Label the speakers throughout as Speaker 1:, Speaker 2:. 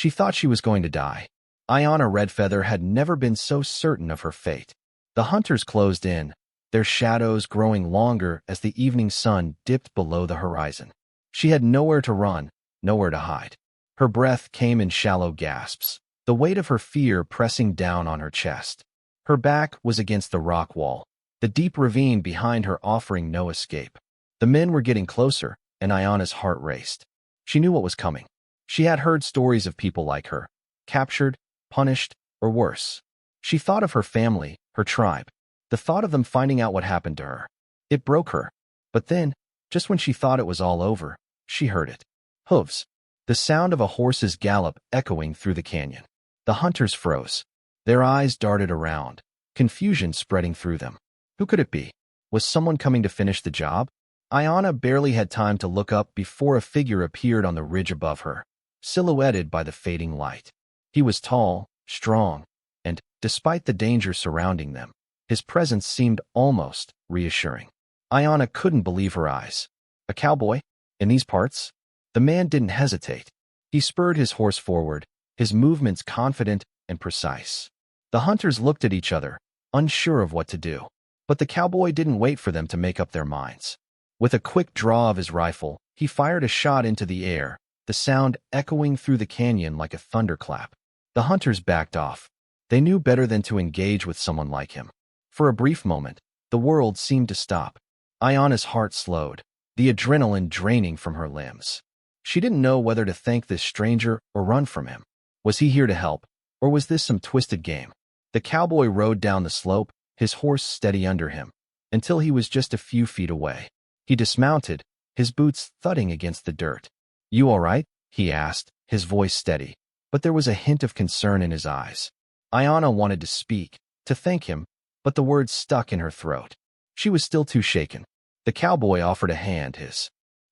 Speaker 1: She thought she was going to die. Ayanna Redfeather had never been so certain of her fate. The hunters closed in, their shadows growing longer as the evening sun dipped below the horizon. She had nowhere to run, nowhere to hide. Her breath came in shallow gasps, the weight of her fear pressing down on her chest. Her back was against the rock wall, the deep ravine behind her offering no escape. The men were getting closer, and Ayanna's heart raced. She knew what was coming. She had heard stories of people like her, captured, punished, or worse. She thought of her family, her tribe. The thought of them finding out what happened to her. It broke her. But then, just when she thought it was all over, she heard it. Hooves. The sound of a horse's gallop echoing through the canyon. The hunters froze. Their eyes darted around, confusion spreading through them. Who could it be? Was someone coming to finish the job? Ayanna barely had time to look up before a figure appeared on the ridge above her, silhouetted by the fading light. He was tall, strong, and, despite the danger surrounding them, his presence seemed almost reassuring. Ayanna couldn't believe her eyes. A cowboy? In these parts? The man didn't hesitate. He spurred his horse forward, his movements confident and precise. The hunters looked at each other, unsure of what to do. But the cowboy didn't wait for them to make up their minds. With a quick draw of his rifle, he fired a shot into the air, the sound echoing through the canyon like a thunderclap. The hunters backed off. They knew better than to engage with someone like him. For a brief moment, the world seemed to stop. Ayanna's heart slowed, the adrenaline draining from her limbs. She didn't know whether to thank this stranger or run from him. Was he here to help, or was this some twisted game? The cowboy rode down the slope, his horse steady under him, until he was just a few feet away. He dismounted, his boots thudding against the dirt. "You all right?" he asked, his voice steady, but there was a hint of concern in his eyes. Ayanna wanted to speak, to thank him, but the words stuck in her throat. She was still too shaken. The cowboy offered a hand, his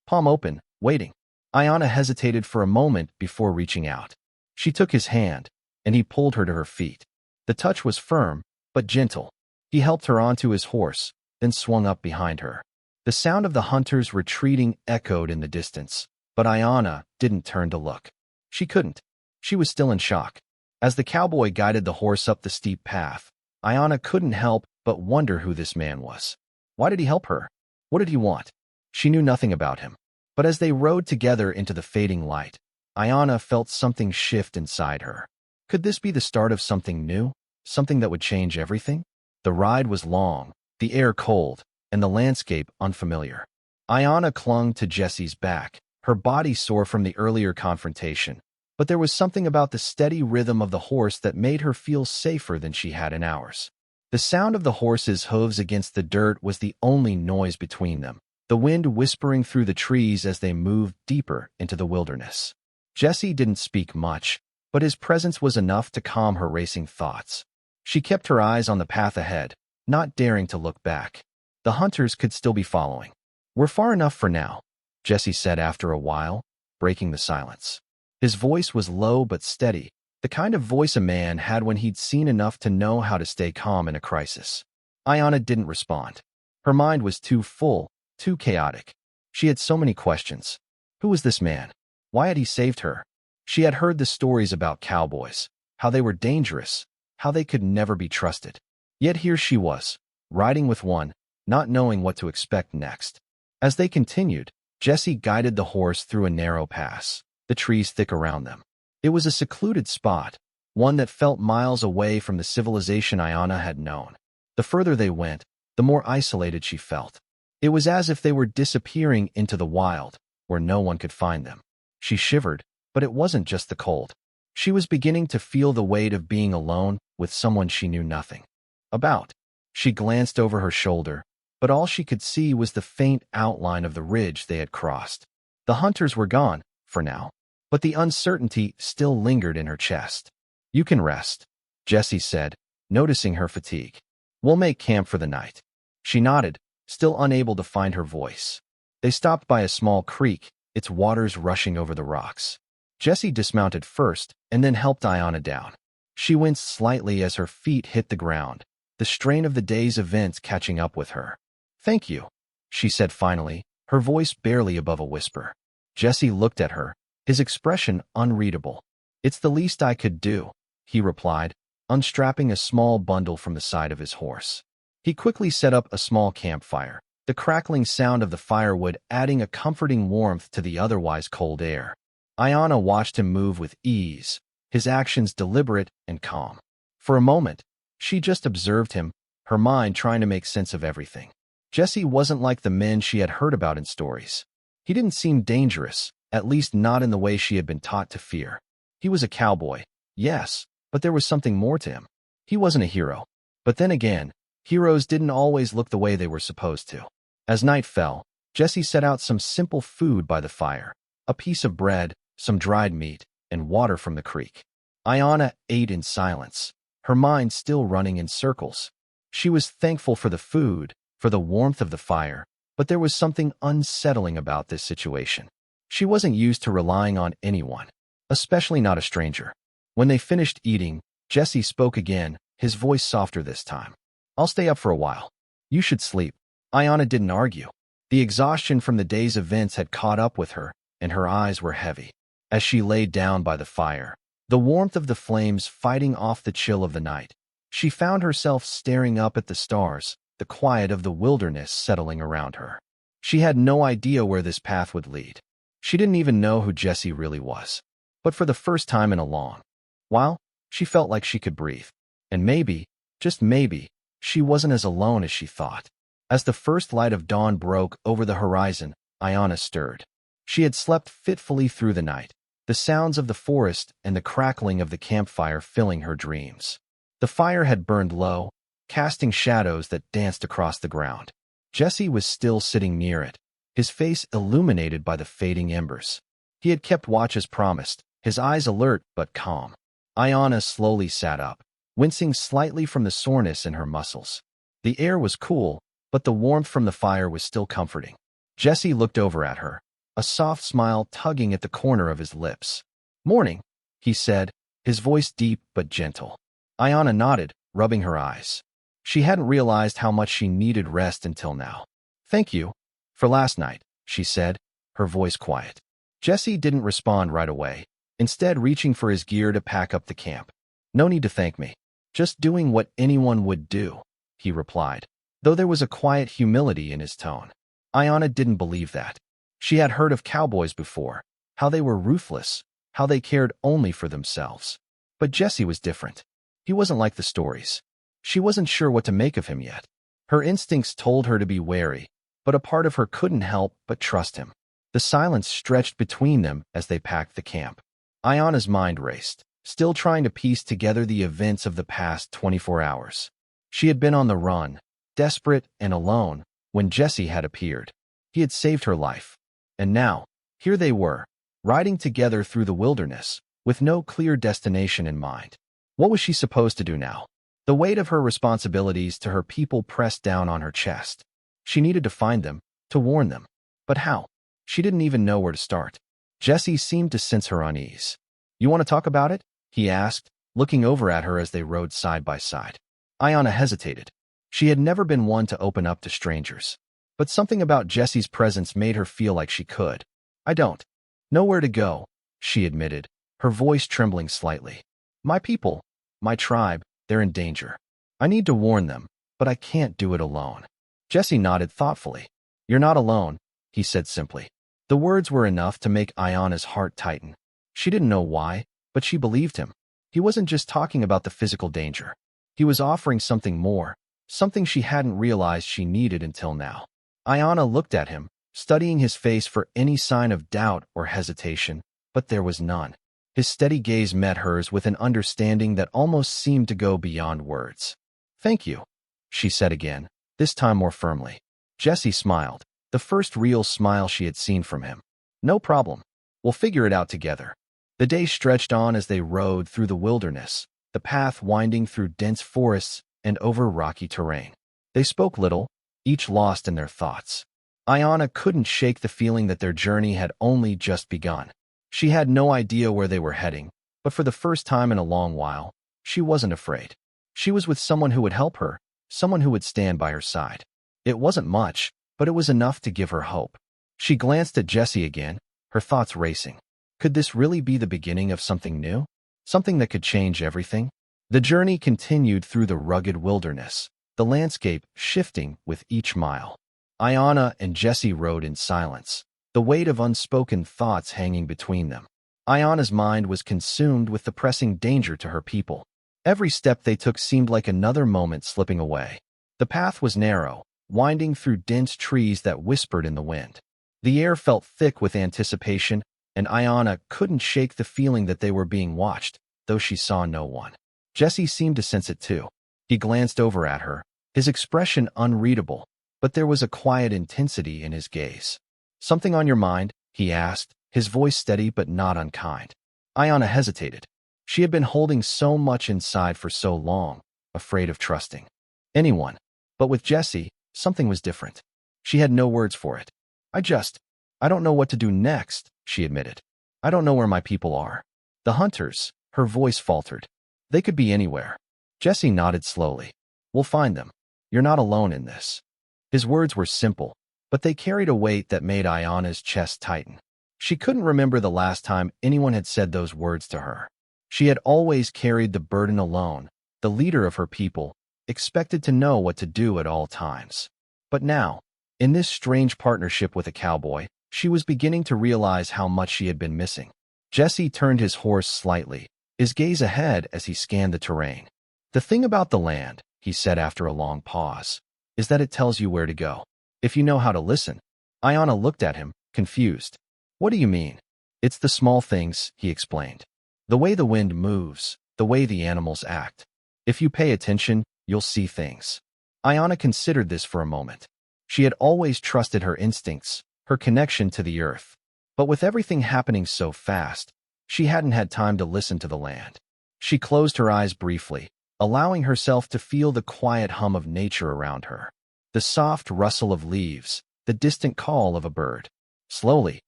Speaker 1: palm open, waiting. Ayanna hesitated for a moment before reaching out. She took his hand, and he pulled her to her feet. The touch was firm, but gentle. He helped her onto his horse, then swung up behind her. The sound of the hunters retreating echoed in the distance, but Ayanna didn't turn to look. She couldn't. She was still in shock. As the cowboy guided the horse up the steep path, Ayanna couldn't help but wonder who this man was. Why did he help her? What did he want? She knew nothing about him. But as they rode together into the fading light, Ayanna felt something shift inside her. Could this be the start of something new? Something that would change everything? The ride was long, the air cold, and the landscape unfamiliar. Ayanna clung to Jesse's back, her body sore from the earlier confrontation, but there was something about the steady rhythm of the horse that made her feel safer than she had in hours. The sound of the horse's hooves against the dirt was the only noise between them, the wind whispering through the trees as they moved deeper into the wilderness. Jesse didn't speak much, but his presence was enough to calm her racing thoughts. She kept her eyes on the path ahead, not daring to look back. The hunters could still be following. "We're far enough for now," Jesse said after a while, breaking the silence. His voice was low but steady, the kind of voice a man had when he'd seen enough to know how to stay calm in a crisis. Ayanna didn't respond. Her mind was too full, too chaotic. She had so many questions. Who was this man? Why had he saved her? She had heard the stories about cowboys, how they were dangerous, how they could never be trusted. Yet here she was, riding with one, not knowing what to expect next. As they continued, Jesse guided the horse through a narrow pass, the trees thick around them. It was a secluded spot, one that felt miles away from the civilization Ayanna had known. The further they went, the more isolated she felt. It was as if they were disappearing into the wild, where no one could find them. She shivered, but it wasn't just the cold. She was beginning to feel the weight of being alone with someone she knew nothing about. She glanced over her shoulder, but all she could see was the faint outline of the ridge they had crossed. The hunters were gone, for now, but the uncertainty still lingered in her chest. "You can rest," Jesse said, noticing her fatigue. "We'll make camp for the night." She nodded, still unable to find her voice. They stopped by a small creek, its waters rushing over the rocks. Jesse dismounted first and then helped Ayanna down. She winced slightly as her feet hit the ground, the strain of the day's events catching up with her. "Thank you," she said finally, her voice barely above a whisper. Jesse looked at her, his expression unreadable. "It's the least I could do," he replied, unstrapping a small bundle from the side of his horse. He quickly set up a small campfire, the crackling sound of the firewood adding a comforting warmth to the otherwise cold air. Ayanna watched him move with ease, his actions deliberate and calm. For a moment, she just observed him, her mind trying to make sense of everything. Jesse wasn't like the men she had heard about in stories. He didn't seem dangerous, at least not in the way she had been taught to fear. He was a cowboy, yes, but there was something more to him. He wasn't a hero. But then again, heroes didn't always look the way they were supposed to. As night fell, Jesse set out some simple food by the fire, a piece of bread, some dried meat, and water from the creek. Ayanna ate in silence, her mind still running in circles. She was thankful for the food, for the warmth of the fire, but there was something unsettling about this situation. She wasn't used to relying on anyone, especially not a stranger. When they finished eating, Jesse spoke again, his voice softer this time. "I'll stay up for a while. You should sleep." Ayanna didn't argue. The exhaustion from the day's events had caught up with her, and her eyes were heavy. As she lay down by the fire, the warmth of the flames fighting off the chill of the night, she found herself staring up at the stars, the quiet of the wilderness settling around her. She had no idea where this path would lead. She didn't even know who Jesse really was. But for the first time in a long while, she felt like she could breathe. And maybe, just maybe, she wasn't as alone as she thought. As the first light of dawn broke over the horizon, Ayanna stirred. She had slept fitfully through the night, the sounds of the forest and the crackling of the campfire filling her dreams. The fire had burned low, casting shadows that danced across the ground. Jesse was still sitting near it, his face illuminated by the fading embers. He had kept watch as promised, his eyes alert but calm. Ayanna slowly sat up, wincing slightly from the soreness in her muscles. The air was cool, but the warmth from the fire was still comforting. Jesse looked over at her, a soft smile tugging at the corner of his lips. "Morning," he said, his voice deep but gentle. Ayanna nodded, rubbing her eyes. She hadn't realized how much she needed rest until now. "Thank you for last night," she said, her voice quiet. Jesse didn't respond right away, instead reaching for his gear to pack up the camp. "No need to thank me. Just doing what anyone would do," he replied, though there was a quiet humility in his tone. Ayanna didn't believe that. She had heard of cowboys before, how they were ruthless, how they cared only for themselves. But Jesse was different. He wasn't like the stories. She wasn't sure what to make of him yet. Her instincts told her to be wary, but a part of her couldn't help but trust him. The silence stretched between them as they packed the camp. Ayanna's mind raced, still trying to piece together the events of the past 24 hours. She had been on the run, desperate and alone, when Jesse had appeared. He had saved her life. And now, here they were, riding together through the wilderness, with no clear destination in mind. What was she supposed to do now? The weight of her responsibilities to her people pressed down on her chest. She needed to find them, to warn them. But how? She didn't even know where to start. Jesse seemed to sense her unease. "You want to talk about it?" he asked, looking over at her as they rode side by side. Ayanna hesitated. She had never been one to open up to strangers. But something about Jesse's presence made her feel like she could. "I don't know where to go," she admitted, her voice trembling slightly. "My people, my tribe, they're in danger. I need to warn them, but I can't do it alone." Jesse nodded thoughtfully. "You're not alone," he said simply. The words were enough to make Ayanna's heart tighten. She didn't know why, but she believed him. He wasn't just talking about the physical danger. He was offering something more, something she hadn't realized she needed until now. Ayanna looked at him, studying his face for any sign of doubt or hesitation, but there was none. His steady gaze met hers with an understanding that almost seemed to go beyond words. "Thank you," she said again, this time more firmly. Jesse smiled, the first real smile she had seen from him. "No problem. We'll figure it out together." The day stretched on as they rode through the wilderness, the path winding through dense forests and over rocky terrain. They spoke little, each lost in their thoughts. Ayanna couldn't shake the feeling that their journey had only just begun. She had no idea where they were heading, but for the first time in a long while, she wasn't afraid. She was with someone who would help her, someone who would stand by her side. It wasn't much, but it was enough to give her hope. She glanced at Jesse again, her thoughts racing. Could this really be the beginning of something new? Something that could change everything? The journey continued through the rugged wilderness, the landscape shifting with each mile. Ayanna and Jesse rode in silence, the weight of unspoken thoughts hanging between them. Ayanna's mind was consumed with the pressing danger to her people. Every step they took seemed like another moment slipping away. The path was narrow, winding through dense trees that whispered in the wind. The air felt thick with anticipation, and Ayanna couldn't shake the feeling that they were being watched, though she saw no one. Jesse seemed to sense it too. He glanced over at her, his expression unreadable, but there was a quiet intensity in his gaze. "Something on your mind?" he asked, his voice steady but not unkind. Ayanna hesitated. She had been holding so much inside for so long, afraid of trusting anyone. But with Jesse, something was different. She had no words for it. I don't know what to do next," she admitted. "I don't know where my people are." "The hunters," her voice faltered. "They could be anywhere." Jesse nodded slowly. "We'll find them. You're not alone in this." His words were simple, but they carried a weight that made Ayanna's chest tighten. She couldn't remember the last time anyone had said those words to her. She had always carried the burden alone, the leader of her people, expected to know what to do at all times. But now, in this strange partnership with a cowboy, she was beginning to realize how much she had been missing. Jesse turned his horse slightly, his gaze ahead as he scanned the terrain. "The thing about the land," he said after a long pause, "is that it tells you where to go, if you know how to listen." Ayanna looked at him, confused. "What do you mean?" "It's the small things," he explained. "The way the wind moves, the way the animals act. If you pay attention, you'll see things." Ayanna considered this for a moment. She had always trusted her instincts, her connection to the earth. But with everything happening so fast, she hadn't had time to listen to the land. She closed her eyes briefly, allowing herself to feel the quiet hum of nature around her. The soft rustle of leaves, the distant call of a bird. Slowly,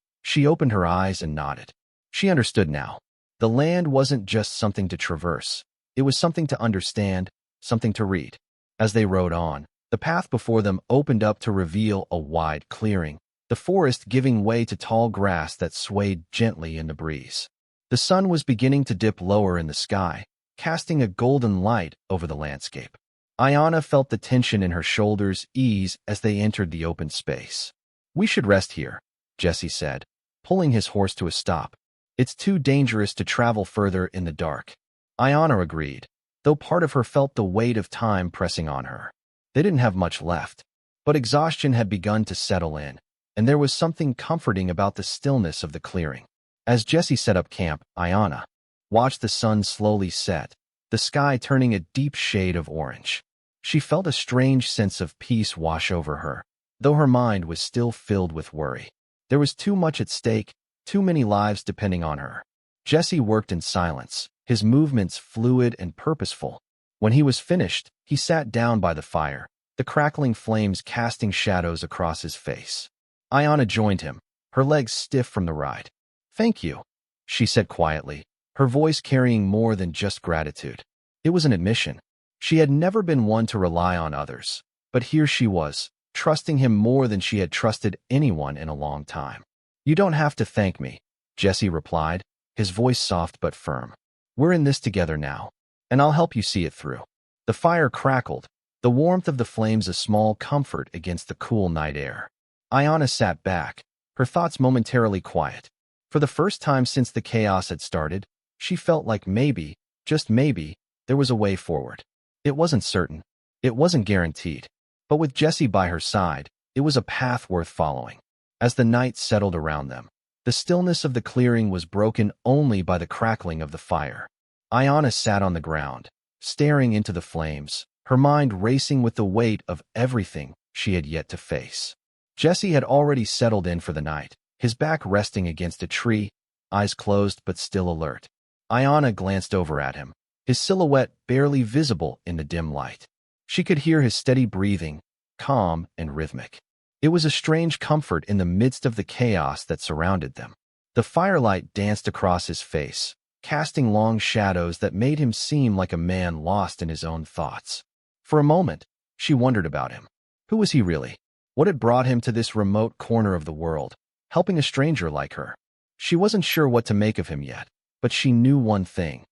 Speaker 1: she opened her eyes and nodded. She understood now. The land wasn't just something to traverse. It was something to understand, something to read. As they rode on, the path before them opened up to reveal a wide clearing, the forest giving way to tall grass that swayed gently in the breeze. The sun was beginning to dip lower in the sky, casting a golden light over the landscape. Ayanna felt the tension in her shoulders ease as they entered the open space. "We should rest here," Jesse said, pulling his horse to a stop. "It's too dangerous to travel further in the dark." Ayanna agreed, though part of her felt the weight of time pressing on her. They didn't have much left, but exhaustion had begun to settle in, and there was something comforting about the stillness of the clearing. As Jesse set up camp, Ayanna watched the sun slowly set, the sky turning a deep shade of orange. She felt a strange sense of peace wash over her, though her mind was still filled with worry. There was too much at stake, too many lives depending on her. Jesse worked in silence, his movements fluid and purposeful. When he was finished, he sat down by the fire, the crackling flames casting shadows across his face. Ayanna joined him, her legs stiff from the ride. "Thank you," she said quietly, her voice carrying more than just gratitude. It was an admission. She had never been one to rely on others, but here she was, trusting him more than she had trusted anyone in a long time. "You don't have to thank me," Jesse replied, his voice soft but firm. "We're in this together now, and I'll help you see it through." The fire crackled, the warmth of the flames a small comfort against the cool night air. Ayanna sat back, her thoughts momentarily quiet. For the first time since the chaos had started, she felt like maybe, just maybe, there was a way forward. It wasn't certain, it wasn't guaranteed, but with Jesse by her side, it was a path worth following. As the night settled around them, the stillness of the clearing was broken only by the crackling of the fire. Ayanna sat on the ground, staring into the flames, her mind racing with the weight of everything she had yet to face. Jesse had already settled in for the night, his back resting against a tree, eyes closed but still alert. Ayanna glanced over at him, his silhouette barely visible in the dim light. She could hear his steady breathing, calm and rhythmic. It was a strange comfort in the midst of the chaos that surrounded them. The firelight danced across his face, casting long shadows that made him seem like a man lost in his own thoughts. For a moment, she wondered about him. Who was he really? What had brought him to this remote corner of the world, helping a stranger like her? She wasn't sure what to make of him yet, but she knew one thing.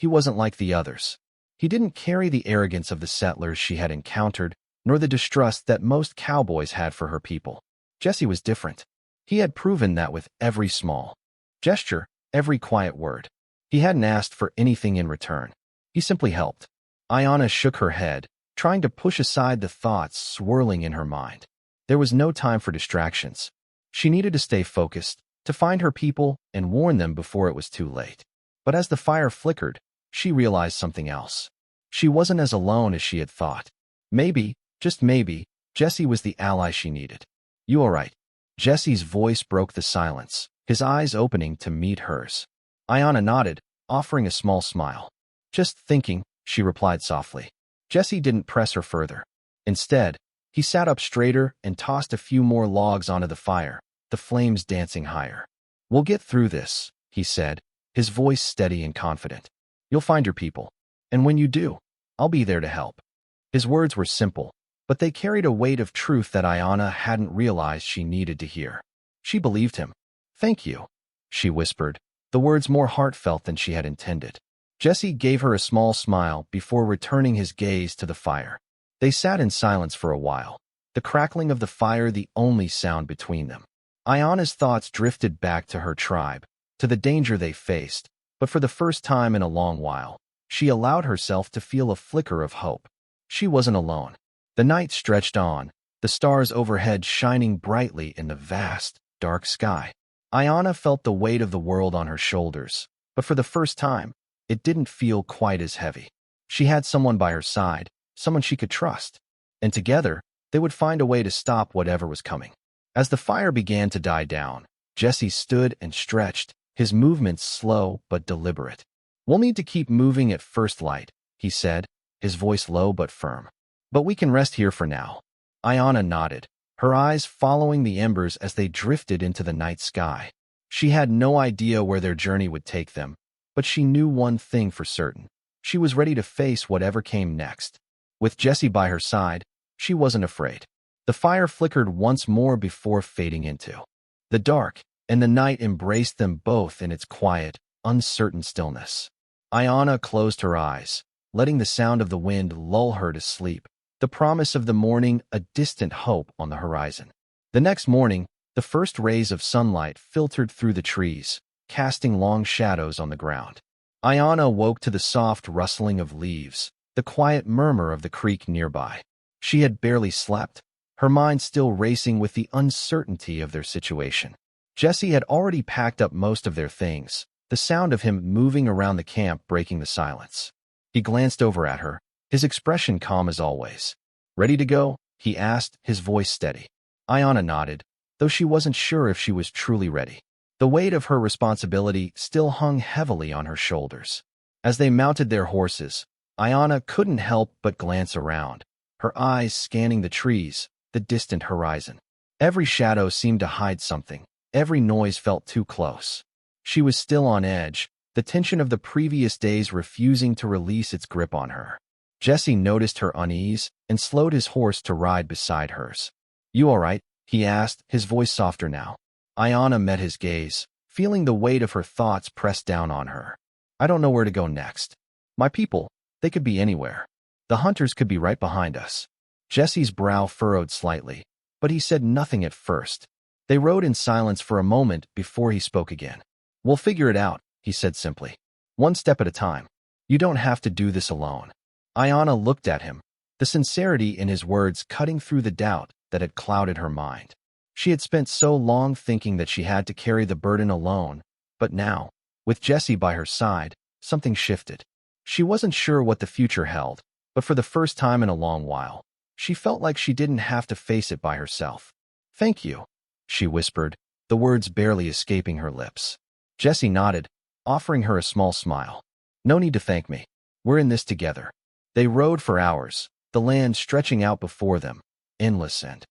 Speaker 1: he wasn't like the others. He didn't carry the arrogance of the settlers she had encountered, nor the distrust that most cowboys had for her people. Jesse was different. He had proven that with every small gesture, every quiet word. He hadn't asked for anything in return. He simply helped. Ayanna shook her head, trying to push aside the thoughts swirling in her mind. There was no time for distractions. She needed to stay focused, to find her people and warn them before it was too late. But as the fire flickered, she realized something else. She wasn't as alone as she had thought. Maybe, just maybe, Jesse was the ally she needed. "You all right?" Jesse's voice broke the silence, his eyes opening to meet hers. Ayanna nodded, offering a small smile. "Just thinking," she replied softly. Jesse didn't press her further. Instead, he sat up straighter and tossed a few more logs onto the fire, the flames dancing higher. "We'll get through this," he said, his voice steady and confident. "You'll find your people. And when you do, I'll be there to help." His words were simple, but they carried a weight of truth that Ayanna hadn't realized she needed to hear. She believed him. "Thank you," she whispered, the words more heartfelt than she had intended. Jesse gave her a small smile before returning his gaze to the fire. They sat in silence for a while, the crackling of the fire the only sound between them. Ayanna's thoughts drifted back to her tribe, to the danger they faced, but for the first time in a long while, she allowed herself to feel a flicker of hope. She wasn't alone. The night stretched on, the stars overhead shining brightly in the vast, dark sky. Ayanna felt the weight of the world on her shoulders, but for the first time, it didn't feel quite as heavy. She had someone by her side, someone she could trust, and together, they would find a way to stop whatever was coming. As the fire began to die down, Jesse stood and stretched, his movements slow but deliberate. "We'll need to keep moving at first light," he said, his voice low but firm. "But we can rest here for now." Ayanna nodded, her eyes following the embers as they drifted into the night sky. She had no idea where their journey would take them, but she knew one thing for certain. She was ready to face whatever came next. With Jesse by her side, she wasn't afraid. The fire flickered once more before fading into the dark, and the night embraced them both in its quiet, uncertain stillness. Ayanna closed her eyes, letting the sound of the wind lull her to sleep, the promise of the morning a distant hope on the horizon. The next morning, the first rays of sunlight filtered through the trees, casting long shadows on the ground. Ayanna woke to the soft rustling of leaves, the quiet murmur of the creek nearby. She had barely slept, her mind still racing with the uncertainty of their situation. Jesse had already packed up most of their things, the sound of him moving around the camp breaking the silence. He glanced over at her, his expression calm as always. "Ready to go?" he asked, his voice steady. Ayanna nodded, though she wasn't sure if she was truly ready. The weight of her responsibility still hung heavily on her shoulders. As they mounted their horses, Ayanna couldn't help but glance around, her eyes scanning the trees, the distant horizon. Every shadow seemed to hide something, every noise felt too close. She was still on edge, the tension of the previous days refusing to release its grip on her. Jesse noticed her unease and slowed his horse to ride beside hers. "You all right?" he asked, his voice softer now. Ayanna met his gaze, feeling the weight of her thoughts press down on her. "I don't know where to go next. My people, they could be anywhere. The hunters could be right behind us." Jesse's brow furrowed slightly, but he said nothing at first. They rode in silence for a moment before he spoke again. "We'll figure it out," he said simply. "One step at a time. You don't have to do this alone." Ayanna looked at him, the sincerity in his words cutting through the doubt that had clouded her mind. She had spent so long thinking that she had to carry the burden alone, but now, with Jesse by her side, something shifted. She wasn't sure what the future held, but for the first time in a long while, she felt like she didn't have to face it by herself. "Thank you," she whispered, the words barely escaping her lips. Jesse nodded, offering her a small smile. "No need to thank me. We're in this together." They rode for hours, the land stretching out before them, endless and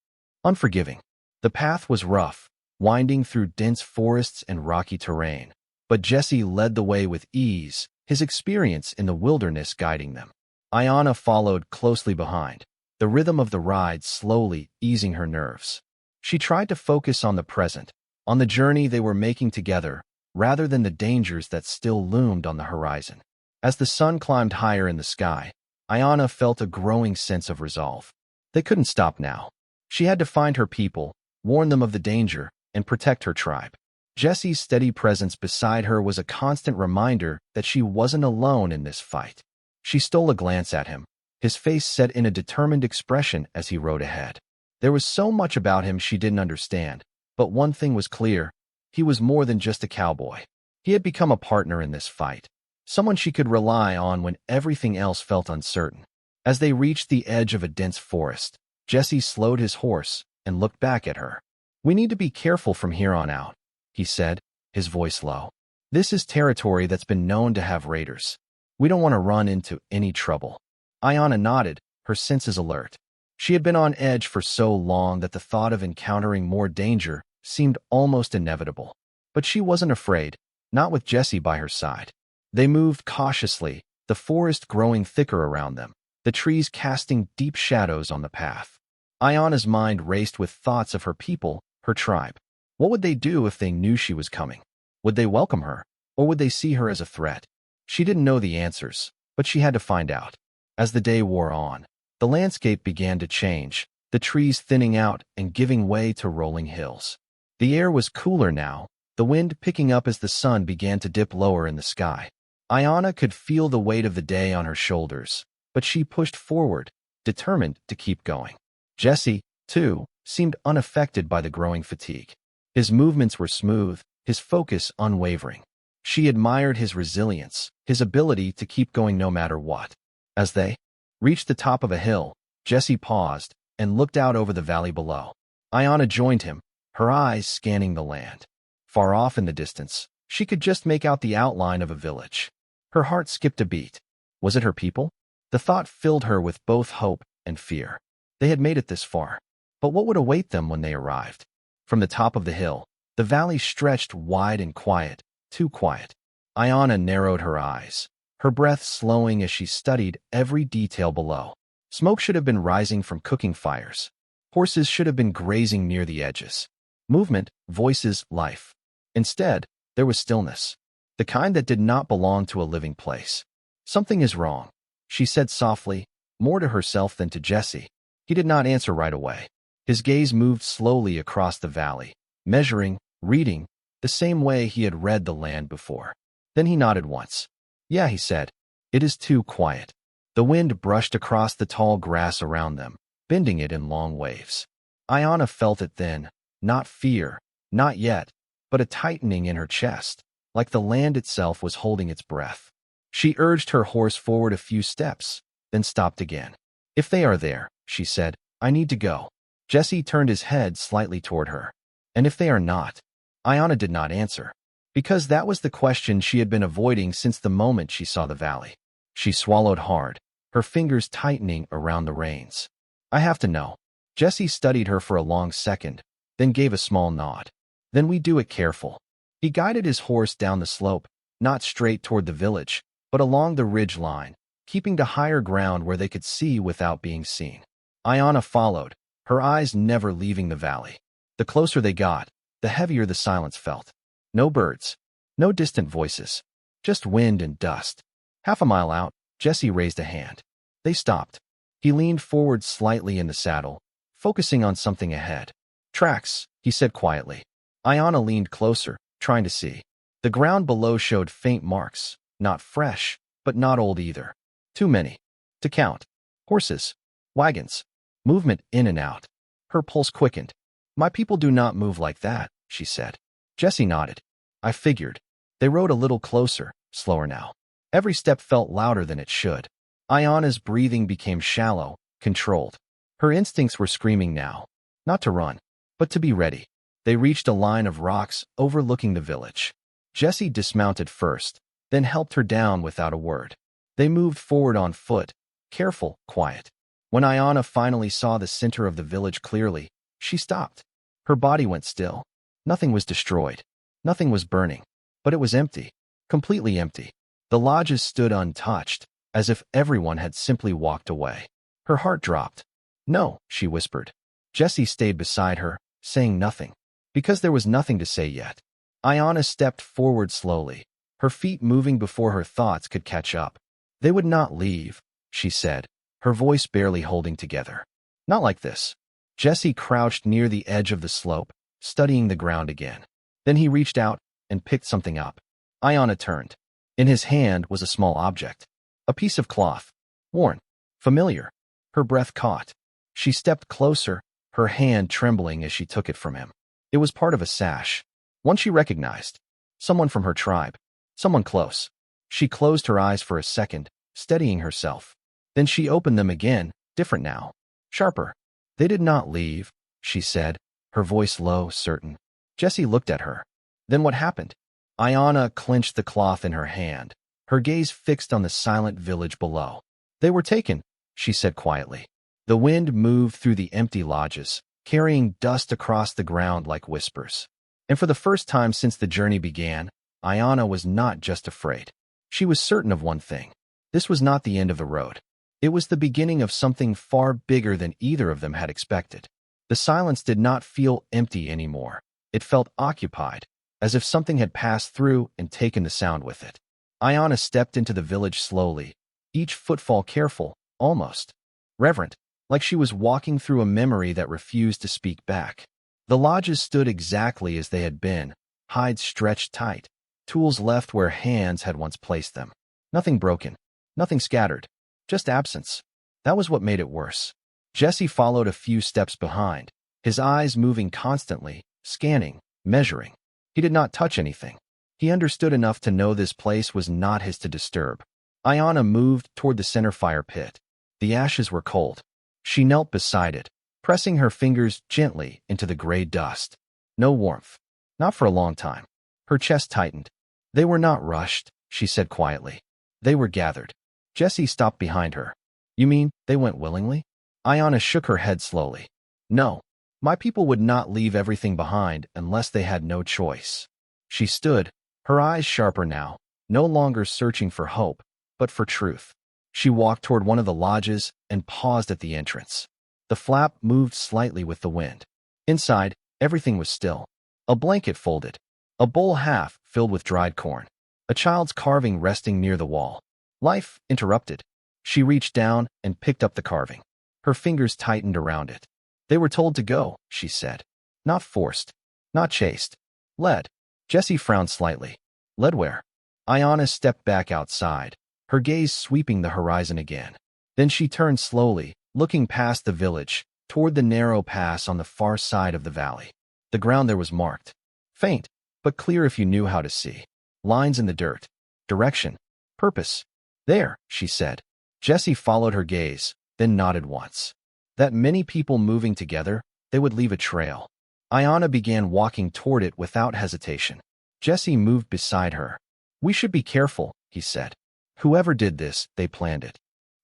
Speaker 1: unforgiving. The path was rough, winding through dense forests and rocky terrain, but Jesse led the way with ease, his experience in the wilderness guiding them. Ayanna followed closely behind, the rhythm of the ride slowly easing her nerves. She tried to focus on the present, on the journey they were making together, rather than the dangers that still loomed on the horizon. As the sun climbed higher in the sky, Ayana felt a growing sense of resolve. They couldn't stop now. She had to find her people, warn them of the danger, and protect her tribe. Jesse's steady presence beside her was a constant reminder that she wasn't alone in this fight. She stole a glance at him, his face set in a determined expression as he rode ahead. There was so much about him she didn't understand, but one thing was clear: he was more than just a cowboy. He had become a partner in this fight, someone she could rely on when everything else felt uncertain. As they reached the edge of a dense forest, Jesse slowed his horse and looked back at her. "We need to be careful from here on out," he said, his voice low. "This is territory that's been known to have raiders. We don't want to run into any trouble." Ayana nodded, her senses alert. She had been on edge for so long that the thought of encountering more danger seemed almost inevitable. But she wasn't afraid, not with Jesse by her side. They moved cautiously, the forest growing thicker around them, the trees casting deep shadows on the path. Ayana's mind raced with thoughts of her people, her tribe. What would they do if they knew she was coming? Would they welcome her, or would they see her as a threat? She didn't know the answers, but she had to find out. As the day wore on, the landscape began to change, the trees thinning out and giving way to rolling hills. The air was cooler now, the wind picking up as the sun began to dip lower in the sky. Ayana could feel the weight of the day on her shoulders, but she pushed forward, determined to keep going. Jesse, too, seemed unaffected by the growing fatigue. His movements were smooth, his focus unwavering. She admired his resilience, his ability to keep going no matter what. As they reached the top of a hill, Jesse paused and looked out over the valley below. Ayana joined him, her eyes scanning the land. Far off in the distance, she could just make out the outline of a village. Her heart skipped a beat. Was it her people? The thought filled her with both hope and fear. They had made it this far, but what would await them when they arrived? From the top of the hill, the valley stretched wide and quiet, too quiet. Ayana narrowed her eyes, her breath slowing as she studied every detail below. Smoke should have been rising from cooking fires. Horses should have been grazing near the edges. Movement, voices, life. Instead, there was stillness, the kind that did not belong to a living place. "Something is wrong," she said softly, more to herself than to Jesse. He did not answer right away. His gaze moved slowly across the valley, measuring, reading, the same way he had read the land before. Then he nodded once. "Yeah," he said, "it is too quiet." The wind brushed across the tall grass around them, bending it in long waves. Ayana felt it then, not fear, not yet, but a tightening in her chest, like the land itself was holding its breath. She urged her horse forward a few steps, then stopped again. "If they are there," she said, "I need to go." Jesse turned his head slightly toward her. "And if they are not?" Ayana did not answer, because that was the question she had been avoiding since the moment she saw the valley. She swallowed hard, her fingers tightening around the reins. "I have to know." Jesse studied her for a long second, then gave a small nod. "Then we do it careful." He guided his horse down the slope, not straight toward the village, but along the ridge line, keeping to higher ground where they could see without being seen. Ayana followed, her eyes never leaving the valley. The closer they got, the heavier the silence felt. No birds, no distant voices, just wind and dust. Half a mile out, Jesse raised a hand. They stopped. He leaned forward slightly in the saddle, focusing on something ahead. "Tracks," he said quietly. Ayana leaned closer, trying to see. The ground below showed faint marks, not fresh, but not old either. Too many to count. Horses, wagons, movement in and out. Her pulse quickened. "My people do not move like that," she said. Jesse nodded. "I figured." They rode a little closer, slower now. Every step felt louder than it should. Ayana's breathing became shallow, controlled. Her instincts were screaming now, not to run, but to be ready. They reached a line of rocks overlooking the village. Jesse dismounted first, then helped her down without a word. They moved forward on foot, careful, quiet. When Ayana finally saw the center of the village clearly, she stopped. Her body went still. Nothing was destroyed. Nothing was burning. But it was empty, completely empty. The lodges stood untouched, as if everyone had simply walked away. Her heart dropped. "No," she whispered. Jesse stayed beside her, saying nothing, because there was nothing to say yet. Ayana stepped forward slowly, her feet moving before her thoughts could catch up. They would not leave, she said, her voice barely holding together. Not like this. Jesse crouched near the edge of the slope, studying the ground again. Then he reached out and picked something up. Ayanna turned. In his hand was a small object. A piece of cloth. Worn. Familiar. Her breath caught. She stepped closer, her hand trembling as she took it from him. It was part of a sash. One she recognized. Someone from her tribe. Someone close. She closed her eyes for a second, steadying herself. Then she opened them again, different now. Sharper. They did not leave, she said, her voice low, certain. Jesse looked at her. Then what happened? Ayanna clenched the cloth in her hand, her gaze fixed on the silent village below. They were taken, she said quietly. The wind moved through the empty lodges, carrying dust across the ground like whispers. And for the first time since the journey began, Ayanna was not just afraid. She was certain of one thing. This was not the end of the road. It was the beginning of something far bigger than either of them had expected. The silence did not feel empty anymore. It felt occupied, as if something had passed through and taken the sound with it. Ayanna stepped into the village slowly, each footfall careful, almost reverent, like she was walking through a memory that refused to speak back. The lodges stood exactly as they had been, hides stretched tight, tools left where hands had once placed them. Nothing broken, nothing scattered, just absence. That was what made it worse. Jesse followed a few steps behind, his eyes moving constantly, scanning, measuring. He did not touch anything. He understood enough to know this place was not his to disturb. Ayanna moved toward the center fire pit. The ashes were cold. She knelt beside it, pressing her fingers gently into the gray dust. No warmth. Not for a long time. Her chest tightened. They were not rushed, she said quietly. They were gathered. Jesse stopped behind her. You mean they went willingly? Ayanna shook her head slowly. No. My people would not leave everything behind unless they had no choice. She stood, her eyes sharper now, no longer searching for hope, but for truth. She walked toward one of the lodges and paused at the entrance. The flap moved slightly with the wind. Inside, everything was still. A blanket folded. A bowl half filled with dried corn. A child's carving resting near the wall. Life interrupted. She reached down and picked up the carving. Her fingers tightened around it. They were told to go, she said. Not forced. Not chased. Led. Jesse frowned slightly. Led where? Ayanna stepped back outside, her gaze sweeping the horizon again. Then she turned slowly, looking past the village, toward the narrow pass on the far side of the valley. The ground there was marked. Faint, but clear if you knew how to see. Lines in the dirt. Direction. Purpose. There, she said. Jesse followed her gaze, then nodded once. That many people moving together, they would leave a trail. Ayanna began walking toward it without hesitation. Jesse moved beside her. We should be careful, he said. Whoever did this, they planned it.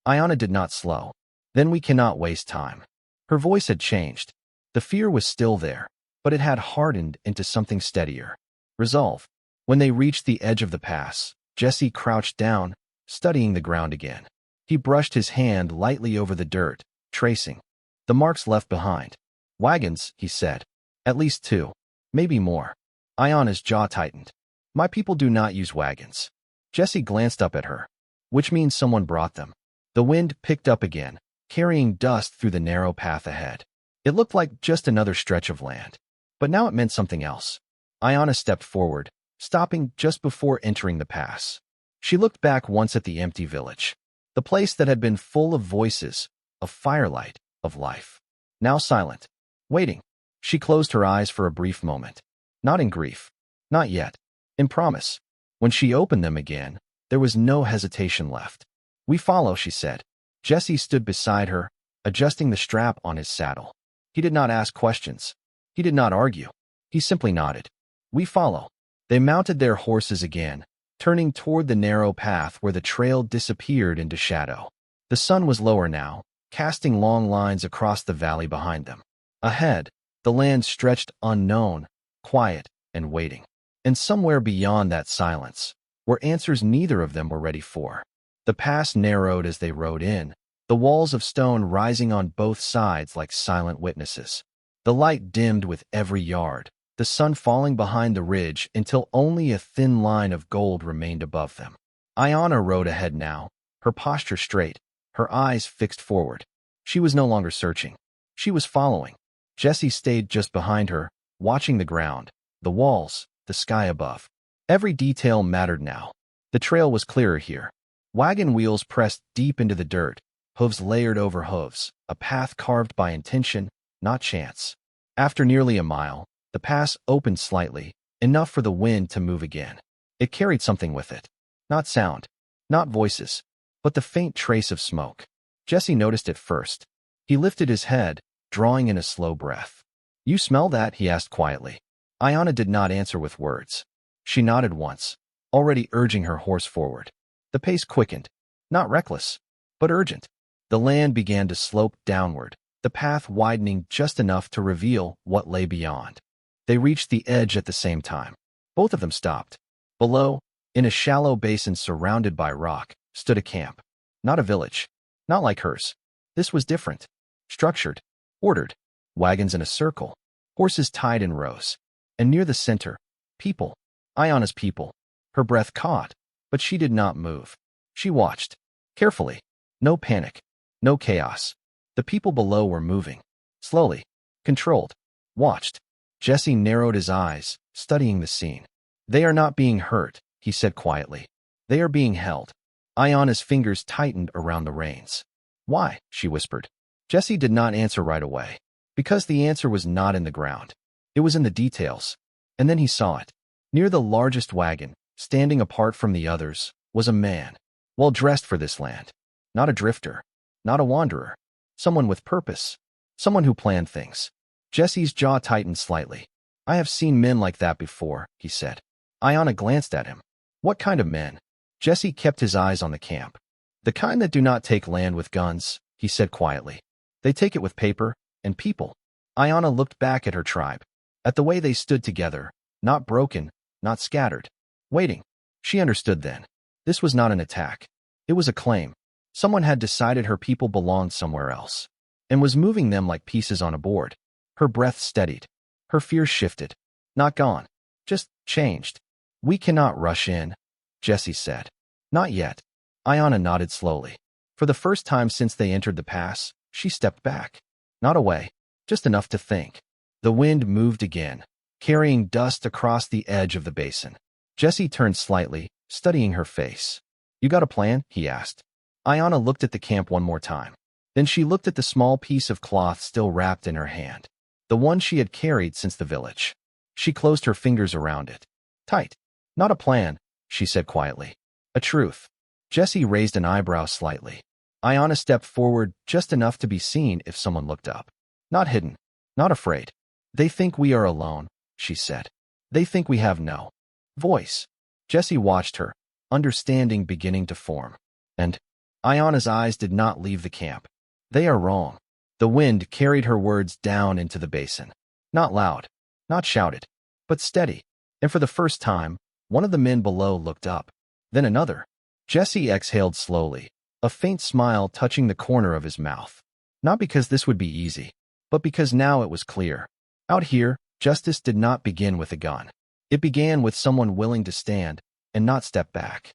Speaker 1: Ayanna did not slow. Then we cannot waste time. Her voice had changed. The fear was still there, but it had hardened into something steadier. Resolve. When they reached the edge of the pass, Jesse crouched down, studying the ground again. He brushed his hand lightly over the dirt, tracing the marks left behind. Wagons, he said. At least 2. Maybe more. Ayanna's jaw tightened. My people do not use wagons. Jesse glanced up at her. Which means someone brought them. The wind picked up again, carrying dust through the narrow path ahead. It looked like just another stretch of land. But now it meant something else. Ayanna stepped forward, stopping just before entering the pass. She looked back once at the empty village. The place that had been full of voices, of firelight, of life. Now silent. Waiting. She closed her eyes for a brief moment. Not in grief. Not yet. In promise. When she opened them again, there was no hesitation left. We follow, she said. Jesse stood beside her, adjusting the strap on his saddle. He did not ask questions. He did not argue. He simply nodded. We follow. They mounted their horses again, turning toward the narrow path where the trail disappeared into shadow. The sun was lower now, casting long lines across the valley behind them. Ahead, the land stretched unknown, quiet, and waiting. And somewhere beyond that silence, were answers neither of them were ready for. The pass narrowed as they rode in, the walls of stone rising on both sides like silent witnesses. The light dimmed with every yard, the sun falling behind the ridge until only a thin line of gold remained above them. Ayanna rode ahead now, her posture straight, her eyes fixed forward. She was no longer searching. She was following. Jesse stayed just behind her, watching the ground, the walls, the sky above. Every detail mattered now. The trail was clearer here. Wagon wheels pressed deep into the dirt, hooves layered over hooves, a path carved by intention, not chance. After nearly a mile, the pass opened slightly, enough for the wind to move again. It carried something with it. Not sound, not voices, but the faint trace of smoke. Jesse noticed it first. He lifted his head, drawing in a slow breath. "You smell that?" he asked quietly. Ayanna did not answer with words. She nodded once, already urging her horse forward. The pace quickened, not reckless, but urgent. The land began to slope downward, the path widening just enough to reveal what lay beyond. They reached the edge at the same time. Both of them stopped. Below, in a shallow basin surrounded by rock, stood a camp. Not a village. Not like hers. This was different. Structured. Ordered. Wagons in a circle. Horses tied in rows. And near the center, people. Ayanna's people. Her breath caught, but she did not move. She watched. Carefully. No panic. No chaos. The people below were moving. Slowly. Controlled. Watched. Jesse narrowed his eyes, studying the scene. "They are not being hurt," he said quietly. "They are being held." Ayanna's fingers tightened around the reins. "Why?" she whispered. Jesse did not answer right away. Because the answer was not in the ground. It was in the details. And then he saw it. Near the largest wagon, standing apart from the others, was a man, well dressed for this land. Not a drifter. Not a wanderer. Someone with purpose. Someone who planned things. Jesse's jaw tightened slightly. "I have seen men like that before," he said. Ayanna glanced at him. "What kind of men?" Jesse kept his eyes on the camp. "The kind that do not take land with guns," he said quietly. "They take it with paper and people." Ayanna looked back at her tribe, at the way they stood together, not broken, not scattered, waiting. She understood then. This was not an attack. It was a claim. Someone had decided her people belonged somewhere else, and was moving them like pieces on a board. Her breath steadied. Her fears shifted. Not gone. Just changed. "We cannot rush in," Jesse said. "Not yet." Ayanna nodded slowly. For the first time since they entered the pass, she stepped back. Not away, just enough to think. The wind moved again, carrying dust across the edge of the basin. Jesse turned slightly, studying her face. "You got a plan?" he asked. Ayanna looked at the camp one more time. Then she looked at the small piece of cloth still wrapped in her hand, the one she had carried since the village. She closed her fingers around it. Tight. "Not a plan," she said quietly. "A truth." Jesse raised an eyebrow slightly. Ayanna stepped forward just enough to be seen if someone looked up. "Not hidden. Not afraid. They think we are alone," she said. "They think we have no voice." Jesse watched her, understanding beginning to form. And Ayanna's eyes did not leave the camp. "They are wrong." The wind carried her words down into the basin. Not loud, not shouted, but steady. And for the first time, one of the men below looked up. Then another. Jesse exhaled slowly, a faint smile touching the corner of his mouth. Not because this would be easy, but because now it was clear. Out here, justice did not begin with a gun. It began with someone willing to stand and not step back.